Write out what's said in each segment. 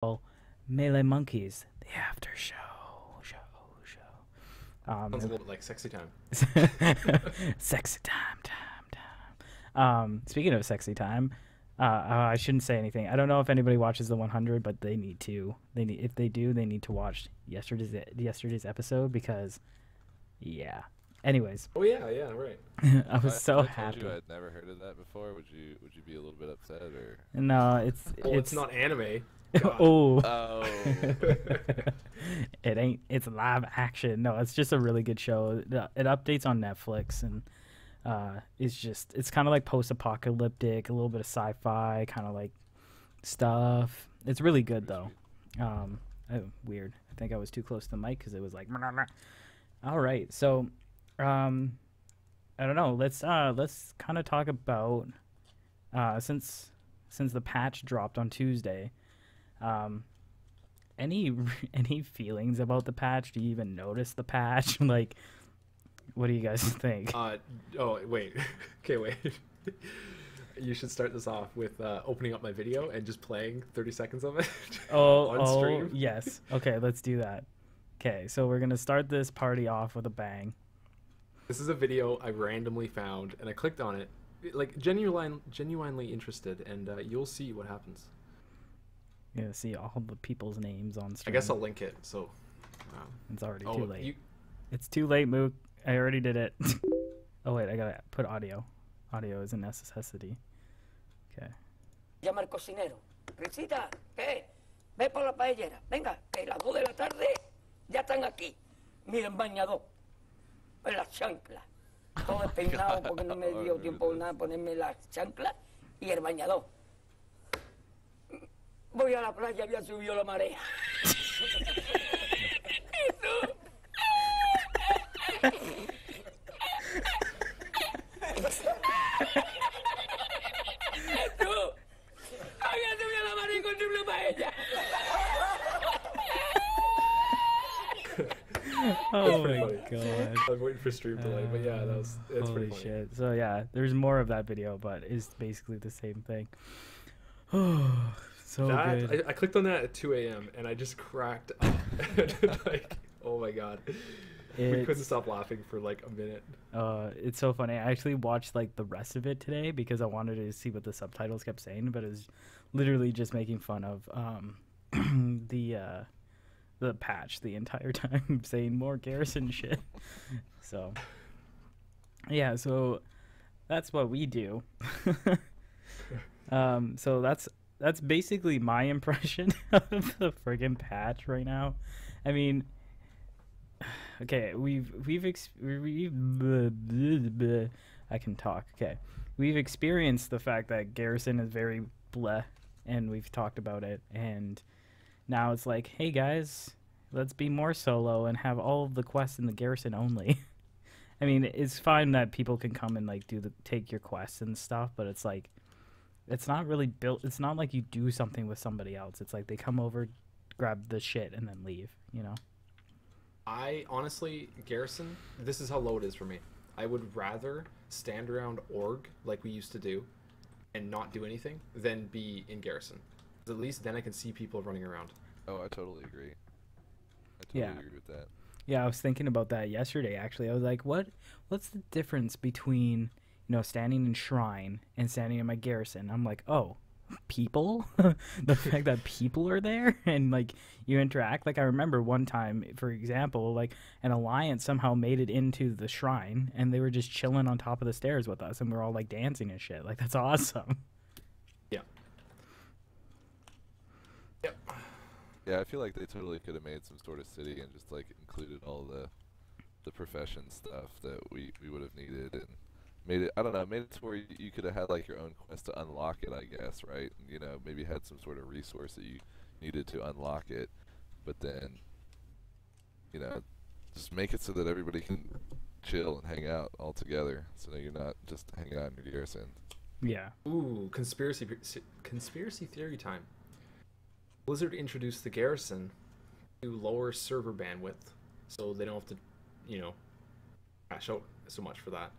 Well, Melee Monkeys, the after show. Sounds a little bit like sexy time. Sexy time. Speaking of sexy time, I shouldn't say anything. I don't know if anybody watches the 100, but they need to. If they do, they need to watch yesterday's episode because, yeah. Anyways, Oh yeah, right. I was so If I told happy. you I'd never heard of that before, would you be a little bit upset or? No, it's Oh, it's not anime. God. oh. Oh, It ain't. It's live action. No, it's just a really good show. It updates on Netflix, and it's kind of like post-apocalyptic, a little bit of sci-fi, kind of like stuff. It's really good though. Oh, weird. I think I was too close to the mic because it was like. All right, so, I don't know. Let's kind of talk about since the patch dropped on Tuesday. Any any feelings about the patch? Do you even notice the patch? Like, what do you guys think? Oh wait. Okay, wait. You should start this off with opening up my video and just playing 30 seconds of it on stream. Yes. Okay, let's do that. Okay, so we're gonna start this party off with a bang. This is a video I randomly found and I clicked on it, like genuinely interested, and you'll see what happens. You're gonna see all the people's names on I stream. guess I'll link it. So It's already oh, too late. It's too late, Mook. I already did it. Oh wait, I gotta put audio. Audio is a necessity. Okay. Llama al cocinero. Risita, ¿qué? Ve por la paellera. Venga, que las 2 de la tarde ya están aquí. Miren, bañador. En las chanclas. Todo despeinado porque no me dio tiempo nada ponerme las chanclas y el bañador. Voy a la playa, había subido la marea. ¿Y tú? ¿Tú? Había subido la marea y encontré una paella. Oh pretty my funny. god. I was waiting for stream delay, but yeah, it's Holy pretty funny. shit. So yeah, there's more of that video, but it's basically the same thing. So good. I clicked on that at 2 a.m. and I just cracked up. Like, oh my god. We couldn't stop laughing for like a minute. It's so funny. I actually watched like the rest of it today because I wanted to see what the subtitles kept saying, but it was literally just making fun of the patch the entire time, saying more Garrison shit. So yeah, so that's what we do. So that's basically my impression of the friggin' patch right now. I mean, okay, I can talk. Okay, we've experienced the fact that Garrison is very bleh, and we've talked about it, and now it's like, hey guys, let's be more solo and have all of the quests in the Garrison only. I mean, it's fine that people can come and like take your quests and stuff, but it's like, it's not really built. It's not like you do something with somebody else. It's like they come over, grab the shit, and then leave. You know. I honestly, Garrison, this is how low it is for me. I would rather stand around org like we used to do and not do anything than be in Garrison. 'Cause at least then I can see people running around. oh, I totally agree. I totally Yeah. agree with that. Yeah, I was thinking about that yesterday. Actually, I was like, what's the difference between standing in Shrine and standing in my Garrison? I'm like, oh, people. The fact that people are there and like you interact. Like I remember one time, for example, like an alliance somehow made it into the Shrine and they were just chilling on top of the stairs with us and we're all like dancing and shit. Like that's awesome. Yeah. Yep. Yeah, I feel like they totally could have made some sort of city and just like included all the profession stuff that we would have needed and made it, I don't know, made it to where you could have had like your own quest to unlock it, I guess, right? You know, maybe had some sort of resource that you needed to unlock it, but then, you know, just make it so that everybody can chill and hang out all together, so that you're not just hanging out in your Garrison. Yeah. Ooh, conspiracy theory time. Blizzard introduced the Garrison to lower server bandwidth, so they don't have to, cash out so much for that.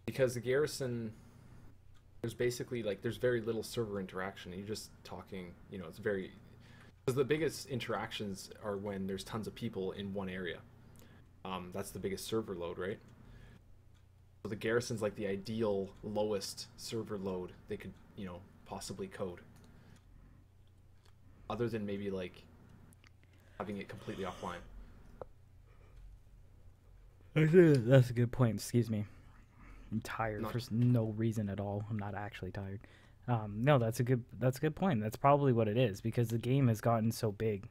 Because the Garrison, there's basically like there's very little server interaction. You're just talking, it's very Because the biggest interactions are when there's tons of people in one area. That's the biggest server load, right? So the garrison's like the ideal lowest server load they could, possibly code. Other than maybe like having it completely offline. That's a good point. Excuse me. I'm tired Not- for no reason at all. I'm not actually tired. No, that's a good point. That's probably what it is, because the game has gotten so big.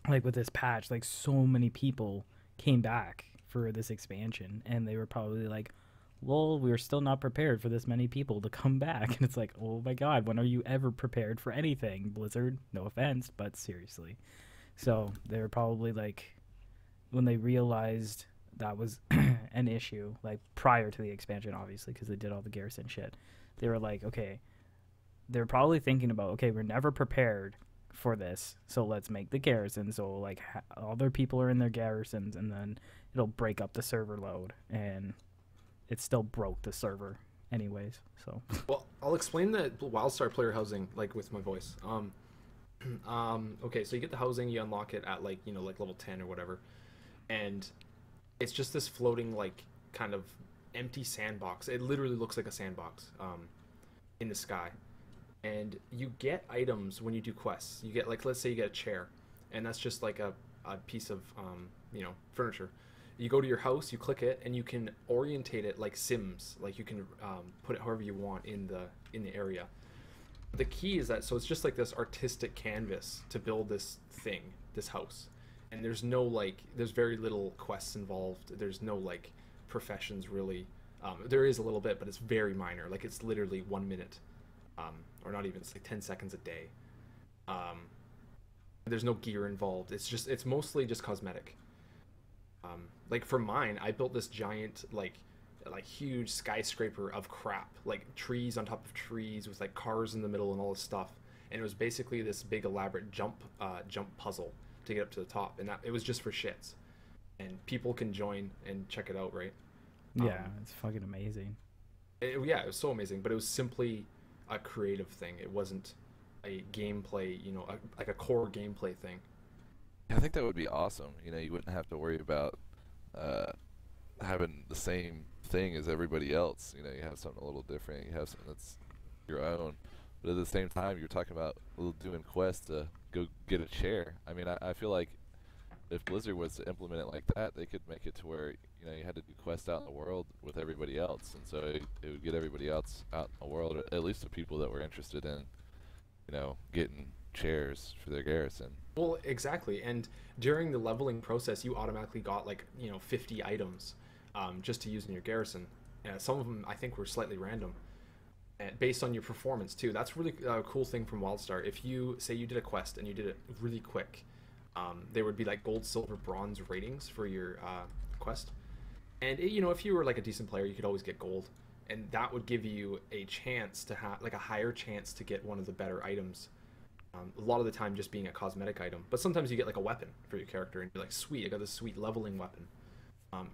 Like with this patch, like so many people came back for this expansion, and they were probably like, "Well, we're still not prepared for this many people to come back." And it's like, "Oh my God, when are you ever prepared for anything, Blizzard?" No offense, but seriously. So they were probably like, when they realized that was an issue, like prior to the expansion, obviously, because they did all the garrison shit, they were like, okay, they're probably thinking about, okay, we're never prepared for this, so let's make the garrison so like other people are in their garrisons, and then it'll break up the server load, and it still broke the server anyways. So Well, I'll explain the WildStar player housing like with my voice. Okay, so you get the housing, you unlock it at like like level 10 or whatever, and it's just this floating like kind of empty sandbox. It literally looks like a sandbox in the sky. And you get items when you do quests. You get, like, let's say you get a chair, and that's just like a piece of furniture. You go to your house, you click it, and you can orientate it like Sims. Like you can put it however you want in the area. The key is that, so it's just like this artistic canvas to build this thing, this house. And there's very little quests involved. There's no like professions really. There is a little bit, but it's very minor. Like it's literally 1 minute. Or not even, it's like 10 seconds a day. There's no gear involved. It's mostly just cosmetic. Like for mine, I built this giant, like huge skyscraper of crap, like trees on top of trees with like cars in the middle and all this stuff. And it was basically this big elaborate jump puzzle to get up to the top. And it was just for shits. And people can join and check it out, right? yeah, it's fucking amazing. It was so amazing, but it was simply a creative thing. It wasn't a gameplay, like a core gameplay thing. I think that would be awesome. You wouldn't have to worry about having the same thing as everybody else. You have something a little different. You have something that's your own. But at the same time, you're talking about doing quests to go get a chair. I mean, I feel like if Blizzard was to implement it like that, they could make it to where you had to do quests out in the world with everybody else, and so it would get everybody else out in the world, or at least the people that were interested in getting chairs for their garrison. Well, exactly. And during the leveling process, you automatically got 50 items just to use in your garrison. Some of them I think were slightly random, based on your performance too. That's really a cool thing from WildStar. If you say you did a quest and you did it really quick, there would be like gold, silver, bronze ratings for your quest. And if you were like a decent player, you could always get gold, and that would give you a chance to have like a higher chance to get one of the better items. A lot of the time just being a cosmetic item, but sometimes you get like a weapon for your character and you're like, sweet, I got this sweet leveling weapon.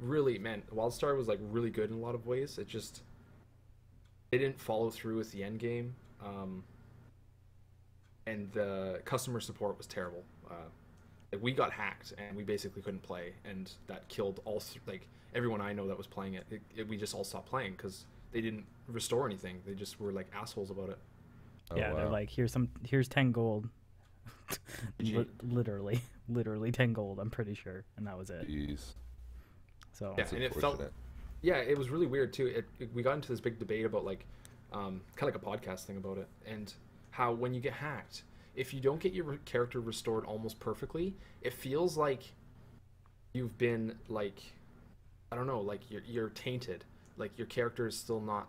Really, man, WildStar was like really good in a lot of ways. They didn't follow through with the end game, and the customer support was terrible. We got hacked and we basically couldn't play, and that killed everyone I know that was playing it. We just all stopped playing because they didn't restore anything. They just were like assholes about it. Oh, Yeah, wow. they're like, here's 10 gold. literally 10 gold, I'm pretty sure, and that was it. Jeez. So Yeah, That's and it felt, unfortunate. yeah, it was really weird too. We got into this big debate about kind of like a podcast thing about it, and how when you get hacked, if you don't get your character restored almost perfectly, it feels like you've been I don't know, like you're tainted. Like your character is still not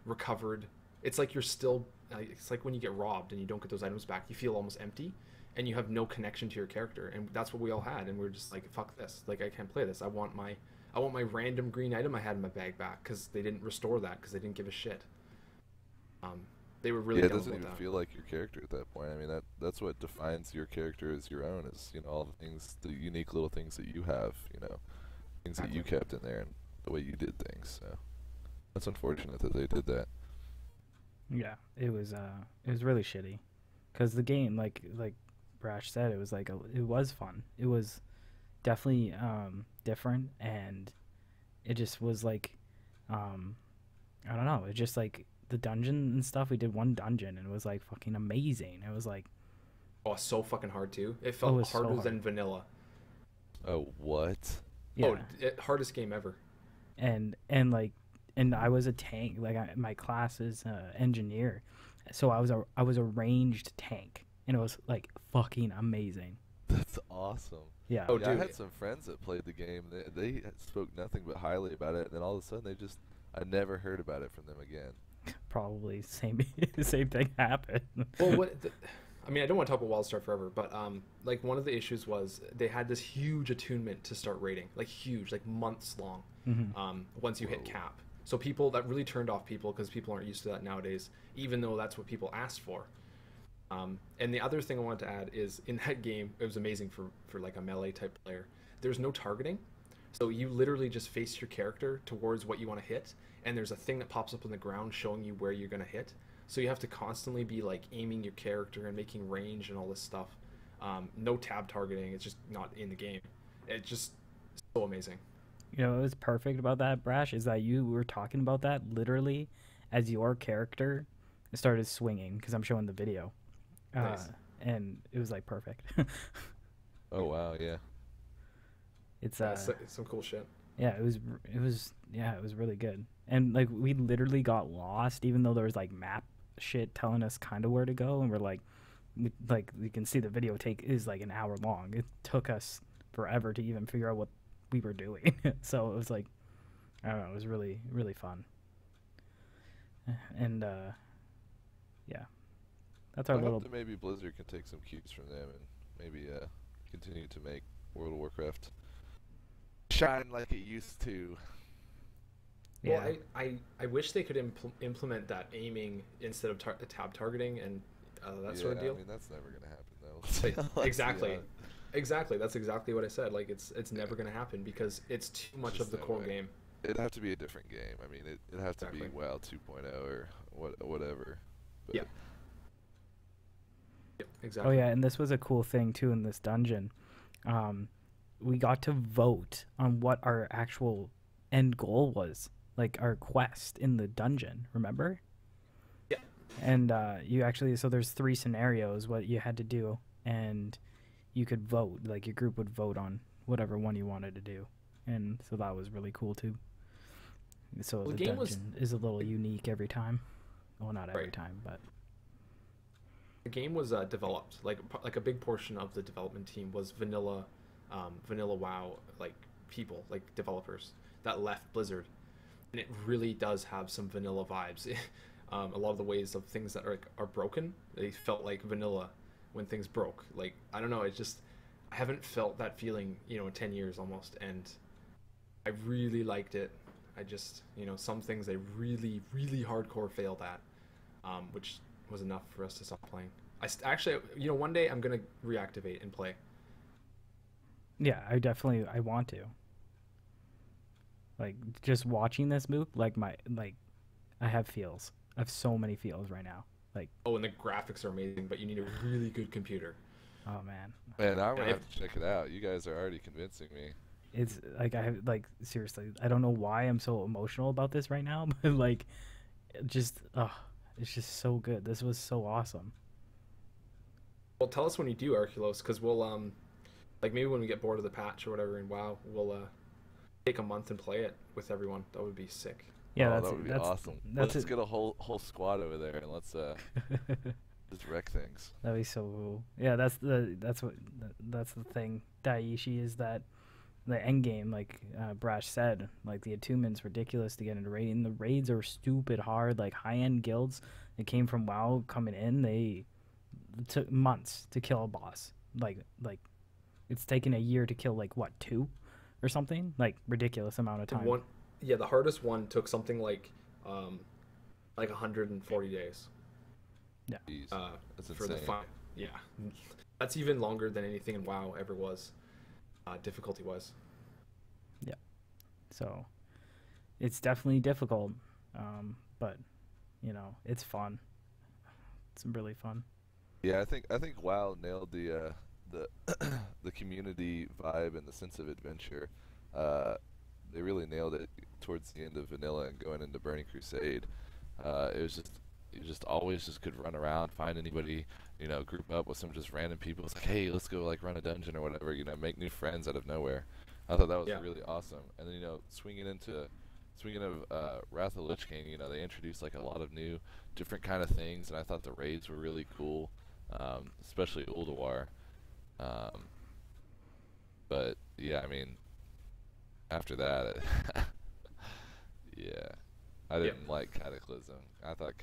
recovered. It's like you're still. It's like when you get robbed and you don't get those items back, you feel almost empty, and you have no connection to your character. And that's what we all had, and we're just like, fuck this. Like I can't play this. I want my random green item I had in my bag back, because they didn't restore that because they didn't give a shit. They were really Yeah, it dumb doesn't about even that. feel like your character at that point. I mean, that's what defines your character as your own, is all the things, the unique little things that you have, things that you kept in there and the way you did things. So that's unfortunate that they did that. yeah, it was really shitty, because the game, like Brash said, it was like it was fun. It was definitely different, and it just was like I don't know. It just like the dungeon and stuff. We did one dungeon and it was like fucking amazing. It was like Oh, so fucking hard too. It it felt was so harder hard. than vanilla. Oh, what? Yeah, Oh, hardest game ever. and like and I was a tank. Like my class is engineer, so I was a ranged tank, and it was like fucking amazing. That's awesome. Yeah, Oh, Yeah, I dude. had some friends that played the game. They spoke nothing but highly about it, and then all of a sudden I never heard about it from them again. probably same the same thing happened. Well, I mean, I don't want to talk about WildStar forever, but like one of the issues was they had this huge attunement to start raiding, like huge, like months long. Once you hit Whoa. cap, so people that really turned off people because people aren't used to that nowadays, even though that's what people asked for. And the other thing I wanted to add is in that game, it was amazing for like a melee type player. There's no targeting, so you literally just face your character towards what you want to hit, and there's a thing that pops up on the ground showing you where you're gonna hit. So you have to constantly be like aiming your character and making range and all this stuff. No tab targeting; it's just not in the game. It's just so amazing. You know, what was perfect about that, Brash, is that you were talking about that literally as your character started swinging, because I'm showing the video. Nice. And it was like perfect. Oh wow, yeah. It's It's some cool shit. yeah, it was really good. And like we literally got lost, even though there was like map shit telling us kind of where to go, and we're like we can see the video take is like an hour long. It took us forever to even figure out what we were doing. So it was like, I don't know, it was really really fun. And yeah, that's our I little hope that maybe Blizzard can take some cues from them and maybe continue to make World of Warcraft shine like it used to. yeah. Well, I wish they could implement that aiming instead of tab targeting and that sort of Yeah, deal. I mean that's never gonna happen though. Like, exactly. Exactly. That's exactly what I said. Like it's never going to happen because it's too much Just of the no core way. game. It'd have to be a different game. I mean, it'd have to be Exactly. WoW 2.0 or whatever. But Yeah. Yep, Oh exactly. yeah, and this was a cool thing too in this dungeon. We got to vote on what our actual end goal was, like our quest in the dungeon. Remember? Yeah. And you actually, so there's 3 scenarios what you had to do, and you could vote. Like your group would vote on whatever one you wanted to do, and so that was really cool too. So Well, the the game was- dungeon is a little unique every time. Well, not every Right. time, but The game was developed like a big portion of the development team was vanilla WoW like people like developers that left Blizzard, and it really does have some vanilla vibes. A lot of the ways of things that are broken, they felt like vanilla when things broke. Like I don't know, it's just I haven't felt that feeling in 10 years almost, and I really liked it. I just some things they really really hardcore failed at, which was enough for us to stop playing. Actually, one day I'm gonna reactivate and play. yeah, I want to. Like just watching this move, like I have feels. I have so many feels right now. Like, Oh, and the graphics are amazing, but you need a really good computer. oh man, man, I'm Yeah, gonna have to check it out. You guys are already convincing me. it's like I have like seriously. I don't know why I'm so emotional about this right now, but like, it's just so good. This was so awesome. Well, tell us when you do Arculos, because we'll like maybe when we get bored of the patch or whatever in WoW, we'll take a month and play it with everyone. That would be sick. Yeah, Oh, that would be awesome. That's Let's it. get a whole squad over there and let's just wreck things. That'd be so cool. Yeah, that's the thing. Daiichi is that the end game, like Brash said, like the attunement's ridiculous to get into raiding. The raids are stupid hard. Like high end guilds that came from WoW coming in, they took months to kill a boss. Like it's taken a year to kill like what 2 or something. Like ridiculous amount of The time. the hardest one took something like 140 days. Yeah. Jeez, that's For the insane. final. Yeah, that's even longer than anything in WoW ever was, difficulty wise. So it's definitely difficult, but it's fun. It's really fun. Yeah, I think WoW nailed the the community vibe and the sense of adventure. Uh, they really nailed it towards the end of Vanilla and going into Burning Crusade. It was just you just always just could run around, find anybody, group up with some just random people. It's like, hey, let's go like run a dungeon or whatever. Make new friends out of nowhere. I thought that was Yeah. really awesome. And then swinging of Wrath of the Lich King, they introduced like a lot of new, different kind of things, and I thought the raids were really cool, especially Ulduar. Um, but yeah, I mean, after that, yeah, I Yep. didn't like Cataclysm. I thought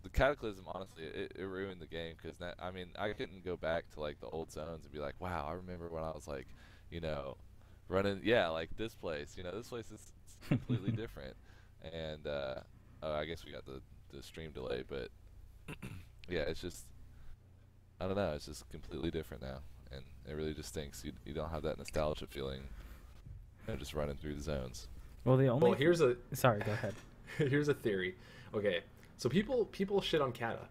the Cataclysm, honestly, it ruined the game because I mean, I couldn't go back to like the old zones and be like, wow, I remember when I was like, you know, running, yeah, like this place. This place is completely different. And oh, I guess we got the stream delay, but yeah, it's just I don't know, it's just completely different now, and it really just stinks. You don't have that nostalgia feeling, just running through the zones. Well, the only Well, here's a sorry, go ahead. here's a theory. Okay, so people shit on Kata,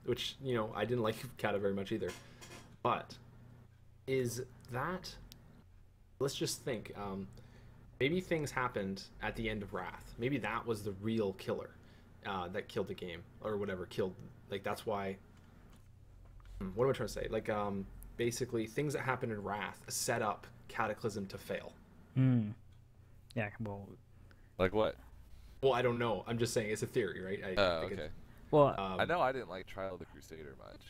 which I didn't like Kata very much either. But is that, let's just think, maybe things happened at the end of Wrath. Maybe that was the real killer that killed the game or whatever killed. Like that's why. What am I trying to say? Like basically things that happened in Wrath set up Cataclysm to fail. Yeah, well, Like what? Well, I don't know. I'm just saying it's a theory, right? Oh, okay. well, I know I didn't like Trial of the Crusader much.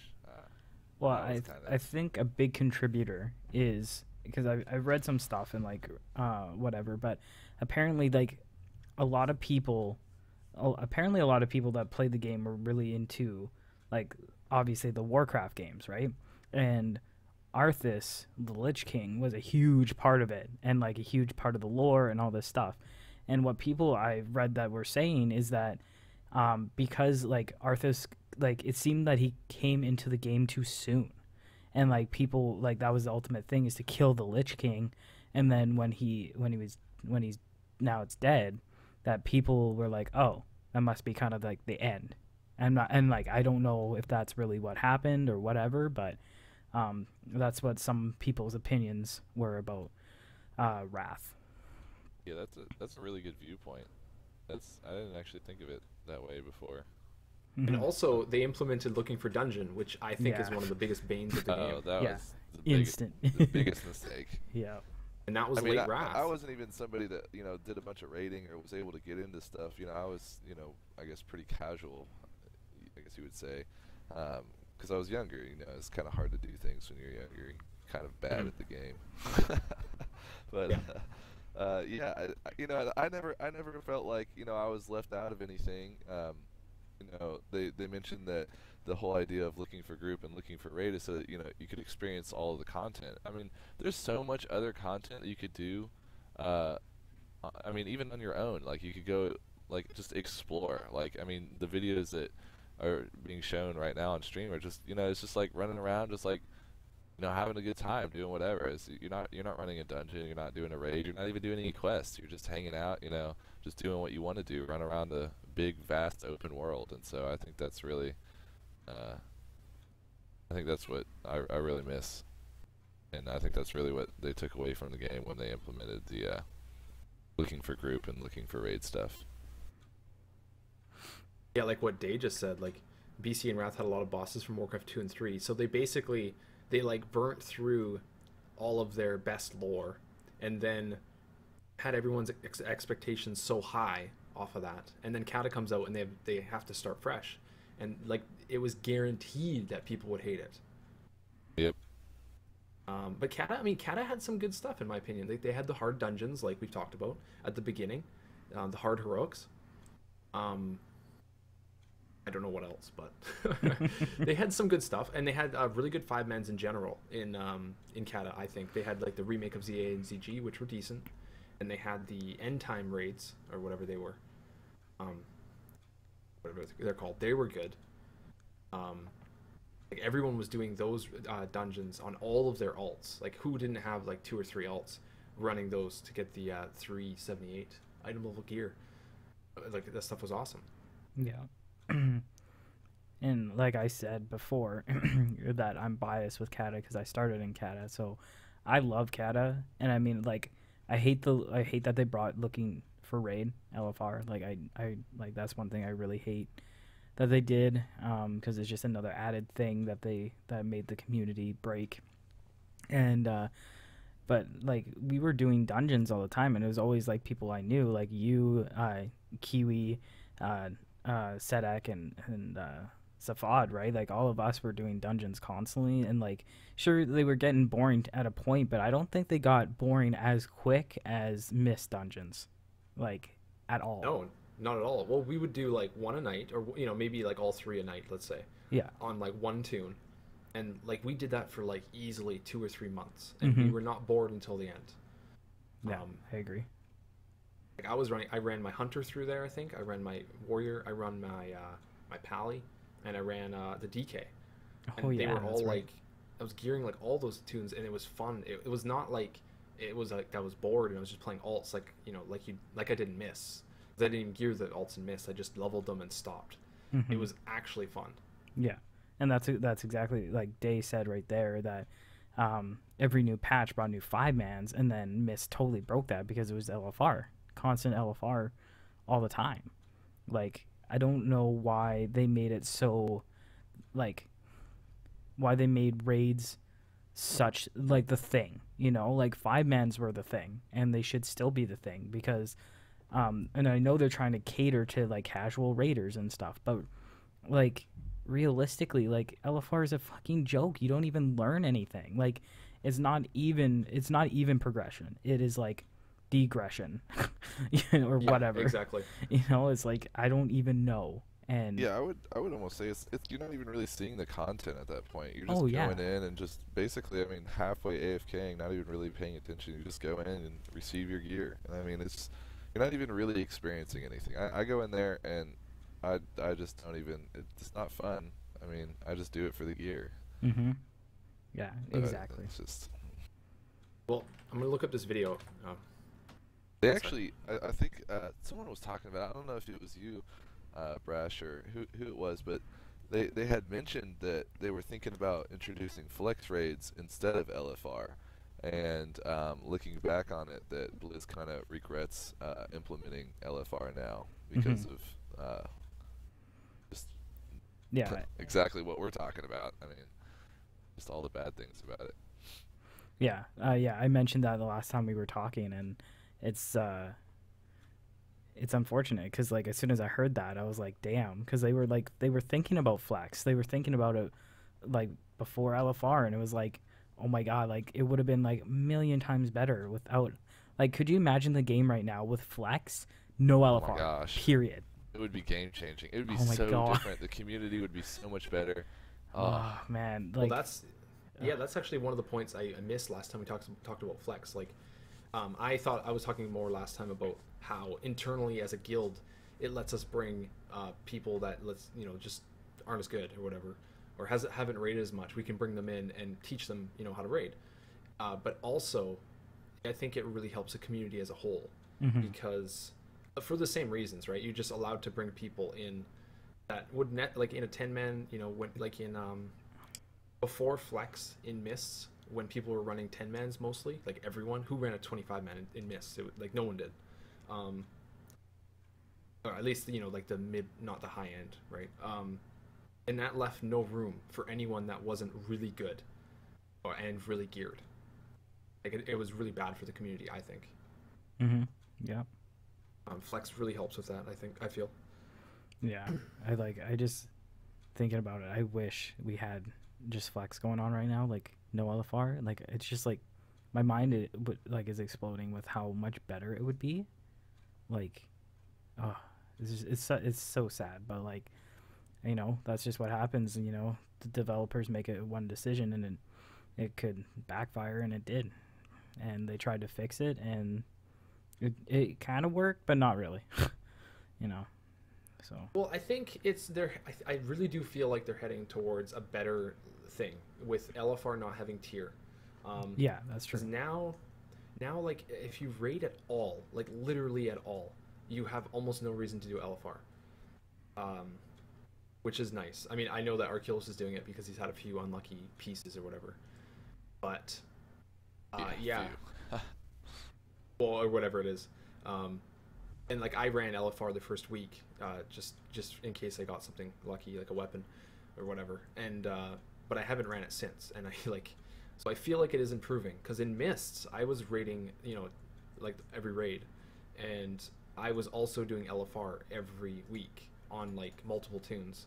well, that was I think a big contributor is because I've read some stuff and like whatever, but apparently like a lot of people that played the game were really into like obviously the Warcraft games, right? And Arthas, the Lich King, was a huge part of it and like a huge part of the lore and all this stuff. And what people I've read that were saying is that because like Arthas, like it seemed that he came into the game too soon, and like people like that was the ultimate thing is to kill the Lich King, and then when he's now it's dead, that people were like, oh, that must be kind of like the end. And like I don't know if that's really what happened or whatever, but that's what some people's opinions were about Wrath. Yeah, that's a really good viewpoint. I didn't actually think of it that way before. And also, they implemented looking for dungeon, which I think is Yeah. one of the biggest banes of the Oh, game. that Yeah. was the biggest, Instant. the biggest mistake. Yeah. And that was I mean, late Wrath. I wasn't even somebody that did a bunch of raiding or was able to get into stuff. I was I guess pretty casual, I guess you would say, because I was younger. It's kind of hard to do things when you're younger. You're kind of bad at the game. But yeah, I never felt like I was left out of anything. They mentioned that the whole idea of looking for group and looking for raid is so that you could experience all of the content. I mean, there's so much other content that you could do. I mean, even on your own, like you could go like just explore. Like I mean, the videos that are being shown right now on stream are just it's just like running around, just like having a good time, doing whatever. You're not running a dungeon, you're not doing a raid, you're not even doing any quests. You're just hanging out, just doing what you want to do, run around the big, vast, open world. And so I think that's really, I think that's what I really miss, and I think that's really what they took away from the game when they implemented the looking for group and looking for raid stuff. Yeah, like what Day just said, like BC and Wrath had a lot of bosses from Warcraft 2 and 3, so they like burnt through all of their best lore and then had everyone's expectations so high off of that, and then Kata comes out and they have to start fresh, and like it was guaranteed that people would hate it. Yep. But Kata had some good stuff in my opinion. They had the hard dungeons like we've talked about at the beginning, the hard heroics. I don't know what else, but they had some good stuff, and they had really good 5-mans in general in Kata. I think they had like the remake of ZA and ZG, which were decent, and they had the end time raids or whatever they were, whatever they're called. They were good. Like everyone was doing those dungeons on all of their alts. Like who didn't have like 2 or 3 alts running those to get the 378 item level gear? Like that stuff was awesome. Yeah. And like I said before, that I'm biased with Kata because I started in Kata, so I love Kata. And I mean, like, I hate that they brought looking for raid LFR. Like I like that's one thing I really hate that they did, because it's just another added thing that made the community break. And but like we were doing dungeons all the time, and it was always like people I knew, like you, Kiwi, uh, Sedek, and Safad, right? Like all of us were doing dungeons constantly, and like sure they were getting boring at a point, but I don't think they got boring as quick as Mist dungeons, like at all. No, not at all. Well, we would do like one a night, or maybe like all three a night, let's say, Yeah. on like one tune, and like we did that for like easily 2 or 3 months, and we were not bored until the end. Yeah, I agree. Like I ran my hunter through there. I think I ran my warrior. I ran my pally, and I ran the DK. And Oh they yeah, were all that's right. like, I was gearing like all those tunes, and it was fun. It was not like it was like I was bored and I was just playing alts, like like I didn't miss. 'Cause I didn't even gear the alts and miss. I just leveled them and stopped. It was actually fun. Yeah, and that's exactly like Day said right there, that every new patch brought new 5-mans, and then Mist totally broke that because it was LFR, constant LFR all the time. Like I don't know why they made it so, like, why they made raids such like the thing, like 5-mans were the thing, and they should still be the thing because and I know they're trying to cater to like casual raiders and stuff, but like realistically, like LFR is a fucking joke. You don't even learn anything. Like it's not even progression. It is like degression, or Yeah, whatever. exactly. It's like I don't even know. And Yeah, I would almost say it's you're not even really seeing the content at that point. You're just oh yeah, going in and just basically, I mean, halfway AFKing, not even really paying attention. You just go in and receive your gear, and I mean, you're not even really experiencing anything. I go in there and I just don't even. It's not fun. I mean, I just do it for the gear. yeah, But exactly. it's just Well, I'm gonna look up this video. they Sorry. actually. I think someone was talking about. I don't know if it was you, Brash, or who it was, but they had mentioned that they were thinking about introducing flex raids instead of LFR, and looking back on it, that Blizz kind of regrets implementing LFR now because of just Yeah, exactly what we're talking about. I mean, just all the bad things about it. yeah, yeah. I mentioned that the last time we were talking, and it's unfortunate because like as soon as I heard that, I was like, damn, because they were thinking about flex, they were thinking about it like before LFR, and it was like, oh my god, like it would have been like a million times better without, like, could you imagine the game right now with flex, no Oh my LFR, gosh. period. It would be game changing. It would be Oh my so God. different. The community would be so much better. Oh man, Well, like that's actually one of the points I missed last time we talked about flex. Like, I thought I was talking more last time about how internally as a guild, it lets us bring people that just aren't as good or whatever, or haven't raided as much. We can bring them in and teach them how to raid. But also, I think it really helps the community as a whole because for the same reasons, right? You're just allowed to bring people in that would net like in a 10-man, when like in before flex in mists, when people were running 10-mans mostly, like everyone who ran a 25-man in mists, like no one did, or at least like the mid, not the high end, right? And that left no room for anyone that wasn't really good and really geared. Like it was really bad for the community, I think. yeah. Flex really helps with that, I feel. Yeah, I just thinking about it. I wish we had just flex going on right now, like no LFR. Like it's just like my mind is exploding with how much better it would be. Like, oh, it's so sad, but like, that's just what happens. The developers make one decision, and it could backfire, and it did. And they tried to fix it, and it kind of worked, but not really. So Well, I think I really do feel like they're heading towards a better thing with LFR not having tier. yeah, that's true. 'Cause now, like if you raid at all, like literally at all, you have almost no reason to do LFR. which is nice. I mean, I know that Arculus is doing it because he's had a few unlucky pieces or whatever, but yeah. Well, or whatever it is. And like I ran LFR the first week, just in case I got something lucky, like a weapon or whatever. And but I haven't ran it since, and I like, so I feel like it is improving. Because in Mists, I was raiding, you know, like every raid, and I was also doing LFR every week on like multiple tunes,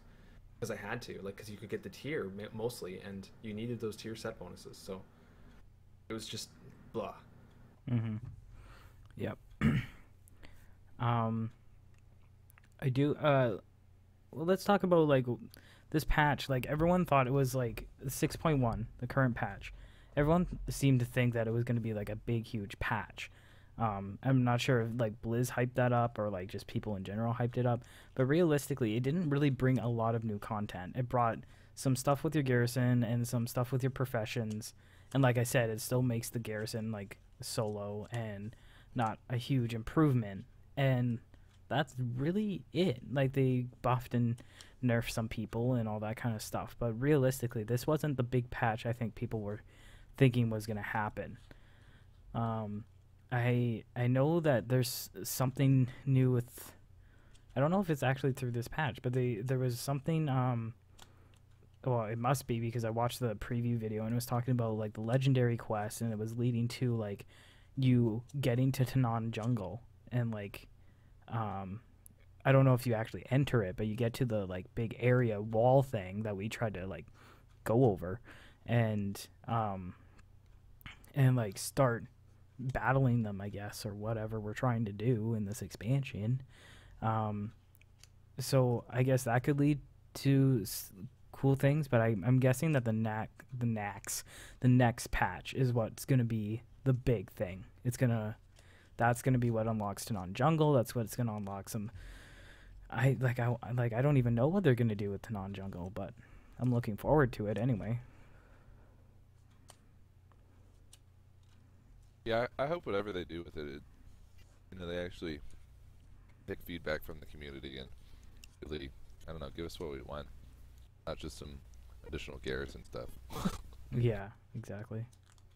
because I had to, like, because you could get the tier mostly, and you needed those tier set bonuses. So it was just blah. Mm-hmm. Yep. I do. Well, let's talk about like this patch. Like everyone thought it was like 6.1, the current patch. Everyone seemed to think that it was going to be like a big, huge patch. I'm not sure if like Blizz hyped that up or like just people in general hyped it up. But realistically, it didn't really bring a lot of new content. It brought some stuff with your garrison and some stuff with your professions. And like I said, it still makes the garrison like solo and not a huge improvement. And that's really it. Like they buffed and nerfed some people and all that kind of stuff. But realistically, this wasn't the big patch I think people were thinking was going to happen. I know that there's something new with, I don't know if it's actually through this patch, but there was something, well, it must be because I watched the preview video and it was talking about like the legendary quest, and it was leading to like you getting to Tanan jungle, and like I don't know if you actually enter it, but you get to the like big area wall thing that we tried to like go over, and like start battling them, I guess, or whatever we're trying to do in this expansion. So I guess that could lead to cool things, but I'm guessing that the next patch is what's gonna be the big thing. That's gonna be what unlocks Tanan jungle. That's what's gonna unlock some. I don't even know what they're gonna do with Tanan jungle, but I'm looking forward to it anyway. Yeah, I hope whatever they do with it, you know, they actually take feedback from the community and really, I don't know, give us what we want, not just some additional garrison stuff. Yeah, exactly.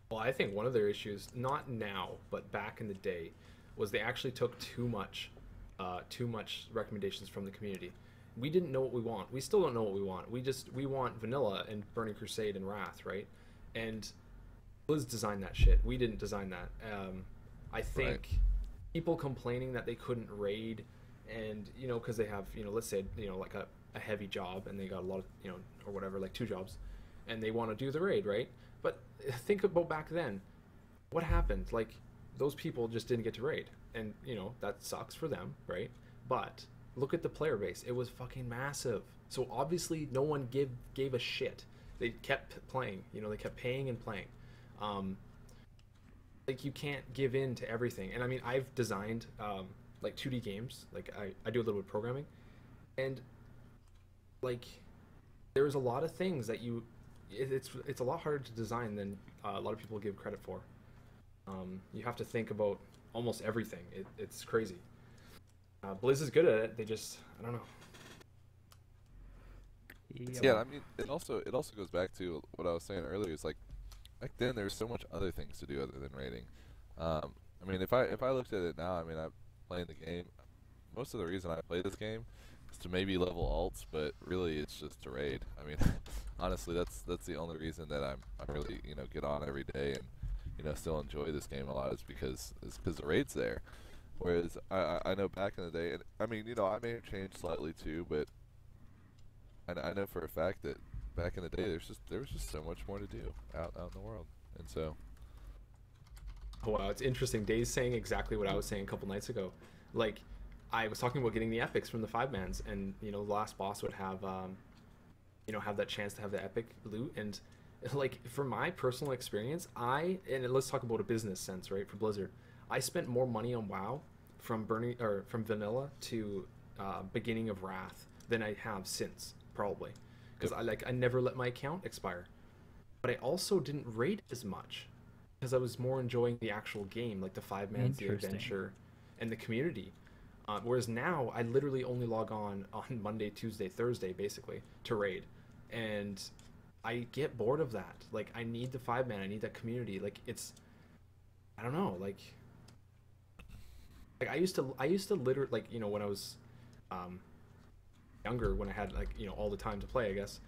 Well, I think one of their issues, not now, but back in the day, was they actually took too much recommendations from the community. We didn't know what we want. We still don't know what we want. We want vanilla and Burning Crusade and Wrath, right? And Blizz designed that shit. We didn't design that. I think people complaining that they couldn't raid, and you know, because they have, you know, let's say, you know, like a heavy job, and they got a lot of, you know, or whatever, like 2 jobs, and they want to do the raid, right? But think about back then, what happened? Like those people just didn't get to raid, and you know that sucks for them, right? But look at the player base; it was fucking massive. So obviously, no one gave a shit. They kept playing. You know, they kept paying and playing. Like you can't give in to everything. And I mean, I've designed like 2D games. Like I do a little bit of programming, and like there's a lot of things that it's a lot harder to design than a lot of people give credit for. You have to think about almost everything. It's crazy. Blizz is good at it. They just, I don't know. Yeah, I mean, it also goes back to what I was saying earlier. Is like back then there's so much other things to do other than raiding. I mean, if I looked at it now, I mean, I'm playing the game. Most of the reason I play this game is to maybe level alts, but really it's just to raid. I mean, honestly, that's the only reason that I'm really, you know, get on every day and, you know, still enjoy this game a lot is because the raid's there. Whereas I know back in the day, and I mean, you know, I may have changed slightly too, but I know for a fact that back in the day there was just so much more to do out in the world, and so. Oh, wow, it's interesting. Dave's saying exactly what I was saying a couple nights ago. Like, I was talking about getting the epics from the 5-mans, and you know, the last boss would have, you know, have that chance to have the epic loot, and like from my personal experience, and let's talk about a business sense, right? For Blizzard, I spent more money on WoW from vanilla to beginning of Wrath than I have since, probably, because I never let my account expire, but I also didn't raid as much because I was more enjoying the actual game, like the 5-mans, the adventure, and the community. Whereas now I literally only log on Monday, Tuesday, Thursday, basically to raid, and I get bored of that. Like I need the 5-man, I need that community. Like it's, I don't know, like I used to literally, like, you know, when I was younger, when I had, like, you know, all the time to play, I guess.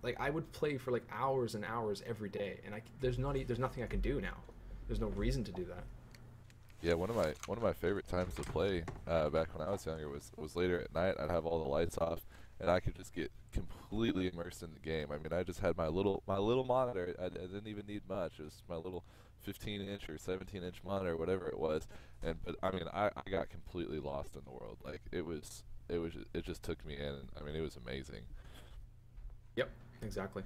Like I would play for like hours and hours every day, and there's nothing I can do now. There's no reason to do that. Yeah, one of my favorite times to play back when I was younger was later at night. I'd have all the lights off, and I could just get completely immersed in the game. I mean, I just had my little monitor. I didn't even need much. It was my little 15-inch or 17-inch monitor, whatever it was. But I mean, I got completely lost in the world. Like it just took me in. And, I mean, it was amazing. Yep, exactly.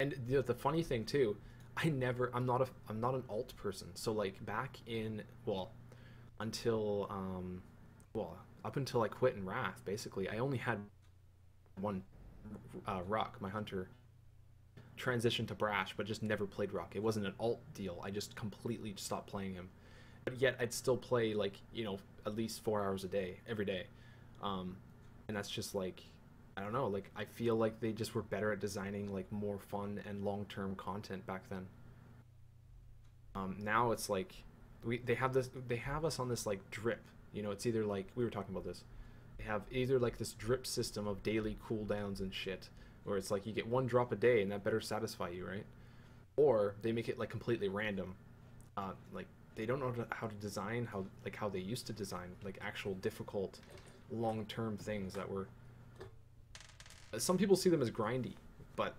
And the funny thing too, I'm not an alt person. So like back in, well, until up until I quit in Wrath, basically I only had one Ruck, my hunter. Transitioned to Brash, but just never played Ruck. It wasn't an alt deal. I just completely stopped playing him. But yet I'd still play, like, you know, at least 4 hours a day, every day. And that's just like, I don't know, like I feel like they just were better at designing like more fun and long-term content back then. Now it's like they have us on this like drip, you know. It's either like, we were talking about this, they have either like this drip system of daily cooldowns and shit, where it's like you get 1 drop a day and that better satisfy you, right? Or they make it like completely random. Like they don't know how to design how they used to design like actual difficult long-term things that were, some people see them as grindy, but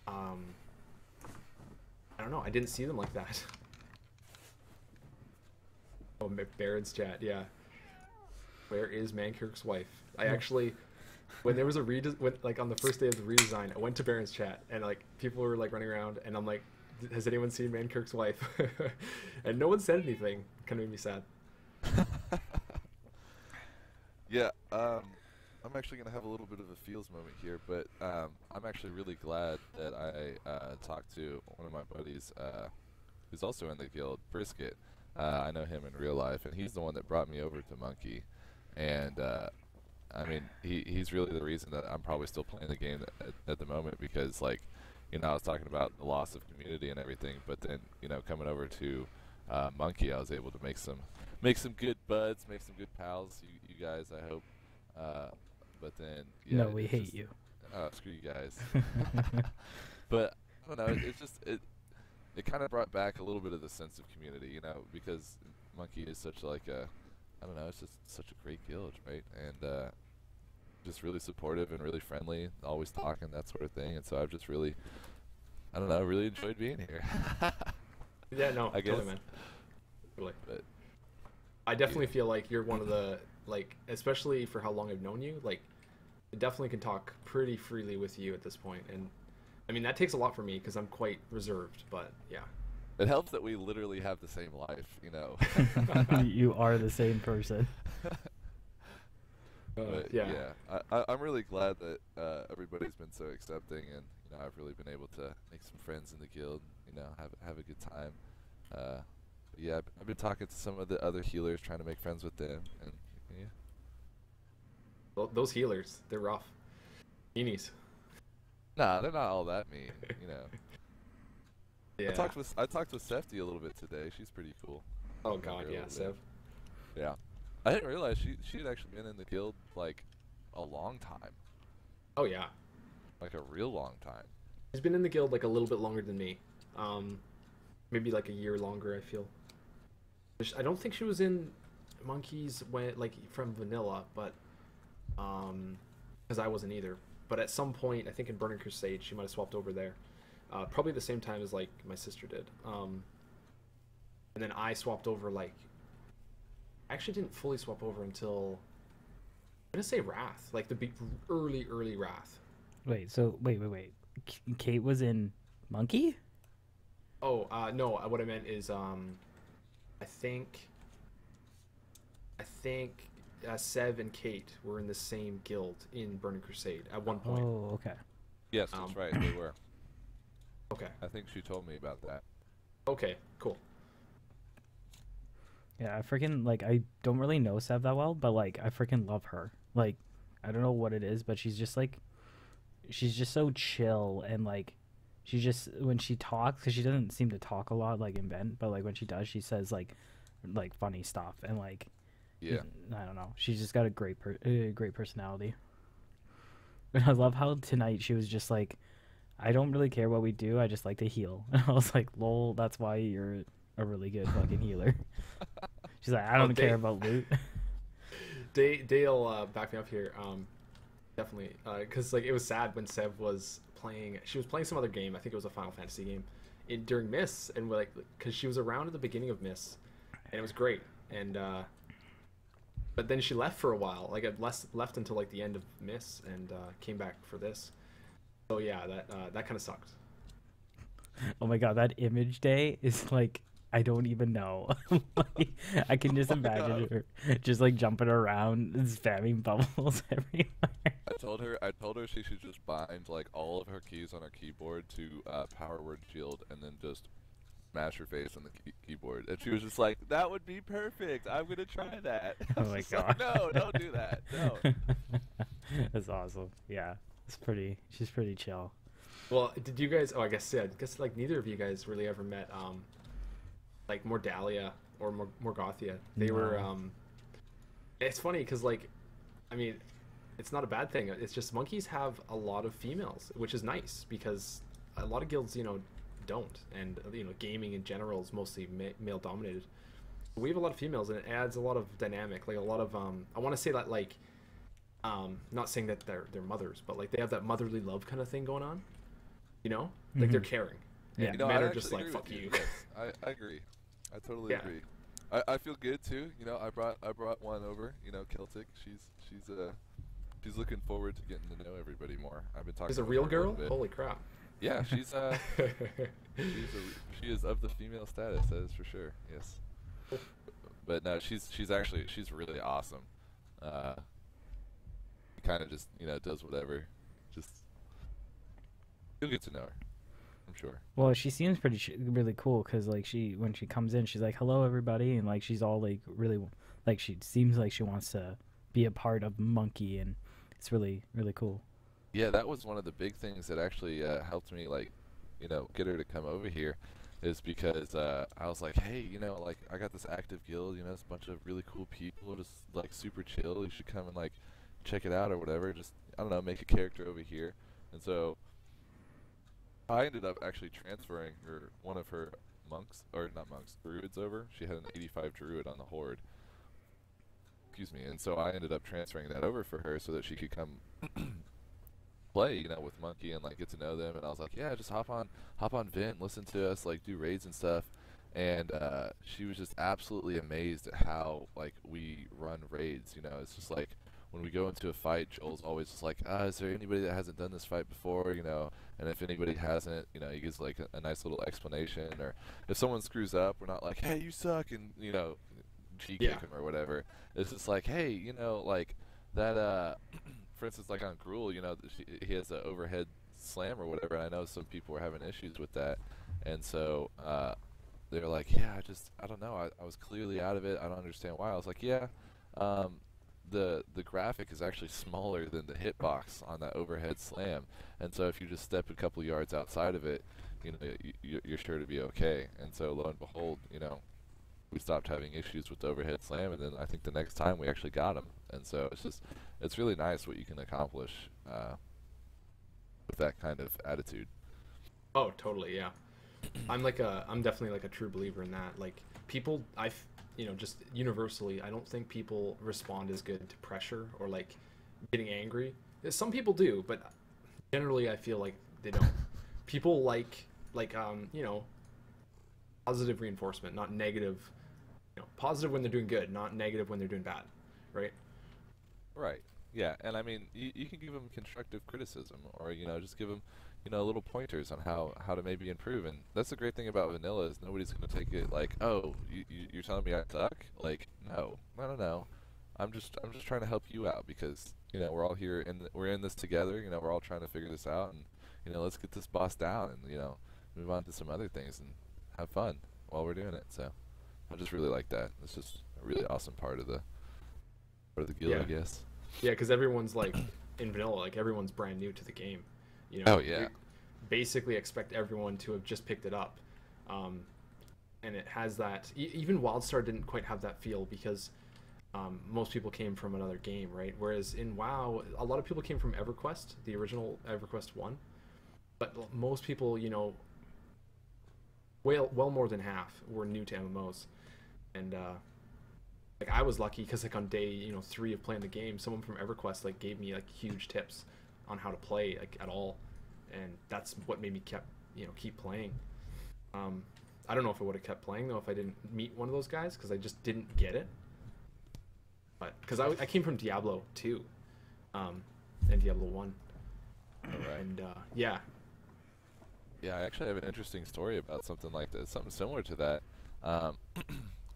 I don't know, I didn't see them like that. Oh, Baron's chat, yeah. Where is Mankirk's wife? I actually, when there was like on the first day of the redesign, I went to Baron's chat and like people were like running around and I'm like, has anyone seen Mankirk's wife? And no one said anything. Kind of made me sad. Yeah, I'm actually going to have a little bit of a feels moment here, but I'm actually really glad that I talked to one of my buddies who's also in the guild, Brisket. I know him in real life, and he's the one that brought me over to Monkey. And, I mean, he's really the reason that I'm probably still playing the game at the moment, because, like, you know, I was talking about the loss of community and everything, but then, you know, coming over to Monkey, I was able to make some good buds, make some good pals, you guys, I hope. But then, yeah, no, we hate you. Oh, screw you guys. But I don't know. It's just it kind of brought back a little bit of the sense of community, you know, because Monkey is such like a, I don't know, it's just such a great guild, right? And just really supportive and really friendly, always talking, that sort of thing. And so I've just really, I don't know, really enjoyed being here. Yeah, no, I guess. totally, man. Totally. But I definitely feel like you're one of the, like, especially for how long I've known you, like, I definitely can talk pretty freely with you at this point. And I mean, that takes a lot for me because I'm quite reserved, but yeah. it helps that we literally have the same life, you know. You are the same person. But yeah. I'm really glad that everybody's been so accepting, and you know, I've really been able to make some friends in the guild. You know, have a good time. But yeah, I've been talking to some of the other healers, trying to make friends with them, and yeah. Well, those healers, they're rough. Meanies. Nah, they're not all that mean, you know. Yeah. I talked with Sefti a little bit today. She's pretty cool. Oh god, yeah, Sev. Yeah. I didn't realize she had actually been in the guild like a long time. Oh yeah. Like a real long time. She's been in the guild like a little bit longer than me. Maybe like a year longer, I feel. I don't think she was in Monkeys when, like, from vanilla, but because I wasn't either. But at some point, I think in Burning Crusade, she might have swapped over there. Probably the same time as like my sister did. And then I swapped over, like, I actually didn't fully swap over until, I'm gonna say Wrath, like the early Wrath. Wait, Kate was in Monkey? Oh, no, what I meant is, I think Sev and Kate were in the same guild in Burning Crusade at one point. Oh, okay. Yes, that's right. They were. Okay. I think she told me about that. Okay, cool. Yeah, I freaking like I don't really know Sev that well, but like I freaking love her. Like I don't know what it is, but she's just so chill and like she just when she talks because she doesn't seem to talk a lot like in Ben, but like when she does, she says like funny stuff and like Yeah. I don't know. She's just got a great personality. And I love how tonight she was just like, I don't really care what we do. I just like to heal. And I was like, lol, that's why you're a really good fucking healer. She's like, I Oh, don't care about loot. Dale, back me up here. Definitely, because like it was sad when Sev was playing. She was playing some other game. I think it was a Final Fantasy game, during Miss, and we're like, because she was around at the beginning of Miss, and it was great. And but then she left for a while. Like it left until like the end of Miss, and came back for this. So yeah, that kind of sucked. Oh my god, that image day is like I don't even know. Like, I can just imagine her just like jumping around and spamming bubbles everywhere. I told her she should just bind like all of her keys on her keyboard to power word shield and then just smash her face on the keyboard. And she was just like, "That would be perfect. I'm gonna try that." I Oh was my just god. like, no, don't do that. No. That's awesome. Yeah, she's pretty chill. Well, did you guys? Oh, I guess yeah. I guess like neither of you guys really ever met like Mordalia or Morgothia. They were No. It's funny because like, I mean, it's not a bad thing. It's just monkeys have a lot of females, which is nice because a lot of guilds, don't, and gaming in general is mostly male dominated. We have a lot of females, and it adds a lot of dynamic. Like a lot of I want to say that like, not saying that they're mothers, but like they have that motherly love kind of thing going on. Like they're caring. Yeah. And I men are actually just like agree fuck with you. Yes, I agree. I totally Yeah. agree. I feel good too. I brought one over. Celtic. She's looking forward to getting to know everybody more. I've been talking. She's a with real her little girl. bit. Holy crap. Yeah, she's she is of the female status. That is for sure. Yes. But no, she's really awesome. Kind of just does whatever. Just you'll get to know her, I'm sure. Well, she seems really cool because like when she comes in, she's like, "Hello, everybody," and like she's all like really like she seems like she wants to be a part of Monkey, and it's really really cool. Yeah, that was one of the big things that actually helped me like get her to come over here, is because I was like, hey, like I got this active guild, it's a bunch of really cool people, just like super chill. You should come and like check it out or whatever. Just I don't know, make a character over here. And so I ended up actually transferring one of her monks, or not monks, druids over. She had an 85 druid on the horde. Excuse me. And so I ended up transferring that over for her so that she could come play, with Monkey and like get to know them. And I was like, yeah, just hop on Vent, listen to us, like do raids and stuff. And she was just absolutely amazed at how like we run raids. It's just like when we go into a fight, Joel's always just like, is there anybody that hasn't done this fight before? And if anybody hasn't, he gives like a nice little explanation. Or if someone screws up, we're not like, hey, you suck, and G kick him or whatever. It's just like, hey, like that. For instance, like on Gruul, he has an overhead slam or whatever. And I know some people were having issues with that, and so they were like, yeah, I don't know. I was clearly out of it. I don't understand why. I was like, yeah. The graphic is actually smaller than the hitbox on that overhead slam, and so if you just step a couple yards outside of it, you're sure to be okay. And so lo and behold, we stopped having issues with the overhead slam, and then I think the next time we actually got him. And so it's really nice what you can accomplish with that kind of attitude. Oh, totally, yeah. I'm definitely like a true believer in that. Like people, just universally, I don't think people respond as good to pressure or like getting angry. Some people do, but generally I feel like they don't. People like positive reinforcement, not negative. Positive when they're doing good, not negative when they're doing bad, right? Right. Yeah, and I mean, you can give them constructive criticism, or just give them, little pointers on how to maybe improve. And that's the great thing about vanilla is nobody's gonna take it like, oh, you're telling me I suck? Like, no. I'm just trying to help you out because we're all here and we're in this together. We're all trying to figure this out, and let's get this boss down and move on to some other things and have fun while we're doing it. So I just really like that. It's just a really awesome part of the guild, Yeah. I guess. Yeah, because everyone's like in vanilla, like everyone's brand new to the game. You know, Oh yeah. you basically expect everyone to have just picked it up, and it has that. Even WildStar didn't quite have that feel because most people came from another game, right? Whereas in WoW, a lot of people came from EverQuest, the original EverQuest 1, but most people, you know, well more than half were new to MMOs, and like I was lucky because like on day 3 of playing the game, someone from EverQuest like gave me like huge tips on how to play like at all, and that's what made me keep playing. I don't know if I would have kept playing though if I didn't meet one of those guys because I just didn't get it. But because I came from Diablo 2, and Diablo 1, Right. and yeah, Yeah, I actually have an interesting story about something like this, something similar to that. Um,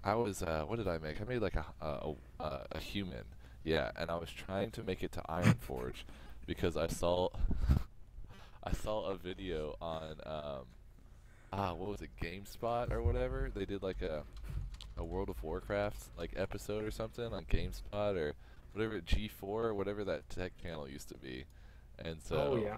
I was, what did I make? I made like a human, yeah, and I was trying to make it to Ironforge because I saw I saw a video on what was it, GameSpot or whatever? They did like a World of Warcraft like episode or something on GameSpot or whatever, G4 or whatever that tech channel used to be, and oh so yeah,